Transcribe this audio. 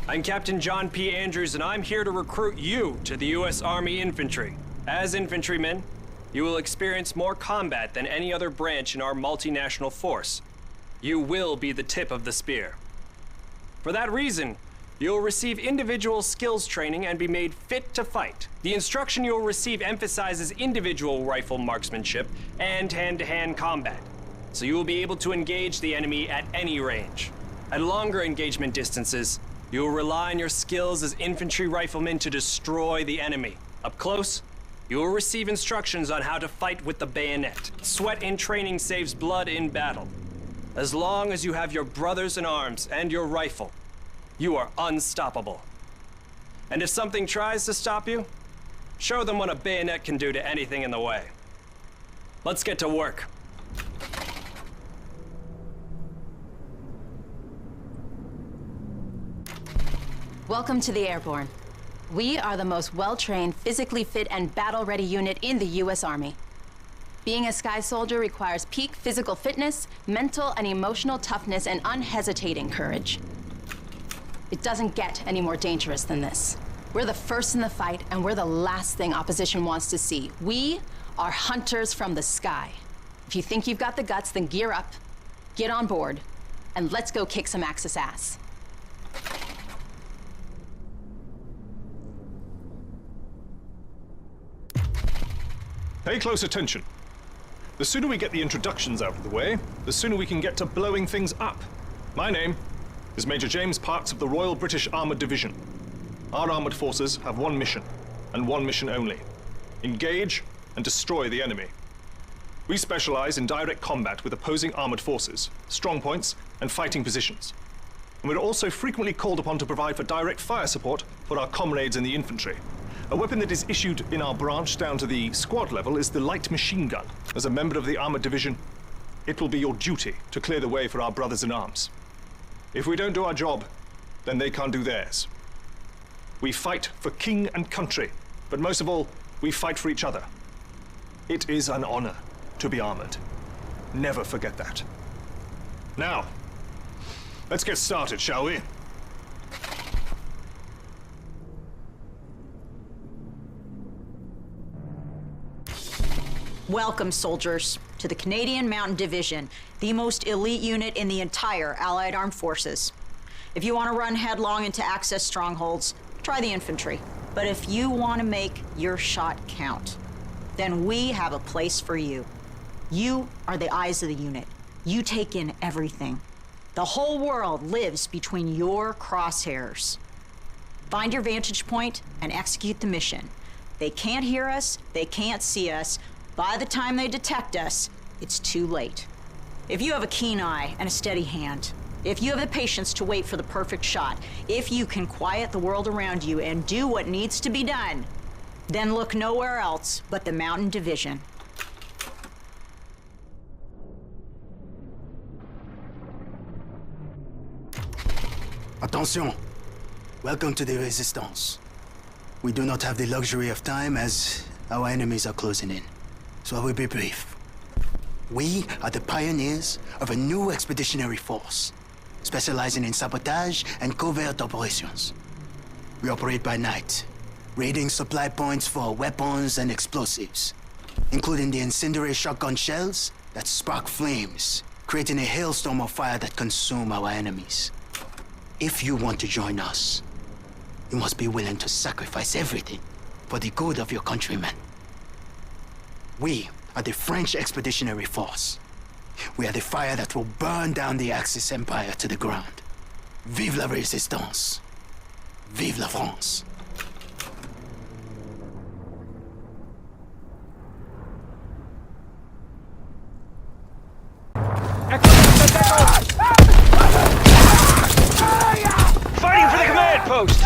I'm Captain John P. Andrews, and I'm here to recruit you to the U.S. Army Infantry. As infantrymen, you will experience more combat than any other branch in our multinational force. You will be the tip of the spear. For that reason, you'll receive individual skills training and be made fit to fight. The instruction you'll receive emphasizes individual rifle marksmanship and hand-to-hand combat, so you will be able to engage the enemy at any range. At longer engagement distances, you will rely on your skills as infantry riflemen to destroy the enemy. Up close, you will receive instructions on how to fight with the bayonet. Sweat in training saves blood in battle. As long as you have your brothers in arms and your rifle, you are unstoppable. And if something tries to stop you, show them what a bayonet can do to anything in the way. Let's get to work. Welcome to the Airborne. We are the most well-trained, physically fit, and battle-ready unit in the U.S. Army. Being a Sky Soldier requires peak physical fitness, mental and emotional toughness, and unhesitating courage. It doesn't get any more dangerous than this. We're the first in the fight, and we're the last thing opposition wants to see. We are hunters from the sky. If you think you've got the guts, then gear up, get on board, and let's go kick some Axis ass. Pay close attention. The sooner we get the introductions out of the way, the sooner we can get to blowing things up. My name is Major James Parks of the Royal British Armoured Division. Our armoured forces have one mission, and one mission only. Engage and destroy the enemy. We specialize in direct combat with opposing armoured forces, strong points, and fighting positions. And we're also frequently called upon to provide for direct fire support for our comrades in the infantry. A weapon that is issued in our branch down to the squad level is the light machine gun. As a member of the armored division, it will be your duty to clear the way for our brothers in arms. If we don't do our job, then they can't do theirs. We fight for king and country, but most of all, we fight for each other. It is an honor to be armored. Never forget that. Now, let's get started, shall we? Welcome, soldiers, to the Canadian Mountain Division, the most elite unit in the entire Allied Armed Forces. If you want to run headlong into Axis strongholds, try the infantry. But if you want to make your shot count, then we have a place for you. You are the eyes of the unit. You take in everything. The whole world lives between your crosshairs. Find your vantage point and execute the mission. They can't hear us, they can't see us. By the time they detect us, it's too late. If you have a keen eye and a steady hand, if you have the patience to wait for the perfect shot, if you can quiet the world around you and do what needs to be done, then look nowhere else but the Mountain Division. Attention! Welcome to the Resistance. We do not have the luxury of time as our enemies are closing in. So I will be brief. We are the pioneers of a new expeditionary force, specializing in sabotage and covert operations. We operate by night, raiding supply points for weapons and explosives, including the incendiary shotgun shells that spark flames, creating a hailstorm of fire that consume our enemies. If you want to join us, you must be willing to sacrifice everything for the good of your countrymen. We are the French Expeditionary Force. We are the fire that will burn down the Axis Empire to the ground. Vive la Résistance! Vive la France! Fighting for the command post!